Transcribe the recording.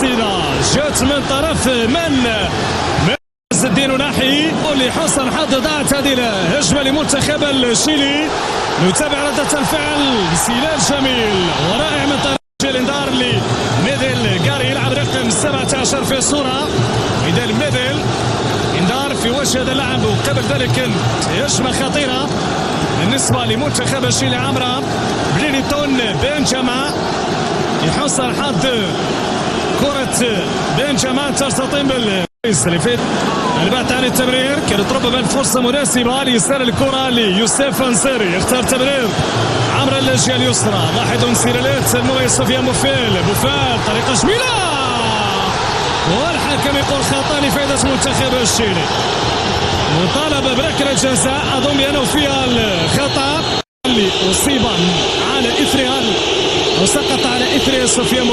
التصيدة جات من طرف من عز الدين ناحي لحسن حظ. ضاعت هذه الهجمة لمنتخب الشيلي. نتابع ردة الفعل سلال جميل ورائع من طرف الانذار لميدل غاري يلعب رقم 17 في الصورة. ميدل انذار في وجه هذا اللاعب، وقبل ذلك كانت هجمة خطيرة بالنسبة لمنتخب الشيلي. عمرة بلينيتون بنجما يحصل حظ كرة بنجما ترتطم بالسلفيت البحث عن التمرير. كانت ربما الفرصة مناسبة ليسار الكرة ليوسف انصاري، يختار تمرير عمرو الجهة اليسرى. لاحظوا سيراليت المميز سفيان بوفال طريقة جميلة، والحكم يقول خطأ لفائدة منتخب الشيلي. مطالبة بركلة جزاء أظن بأنه فيها الخطأ اللي أصيب على إثرها أو سقط على إثر سفيان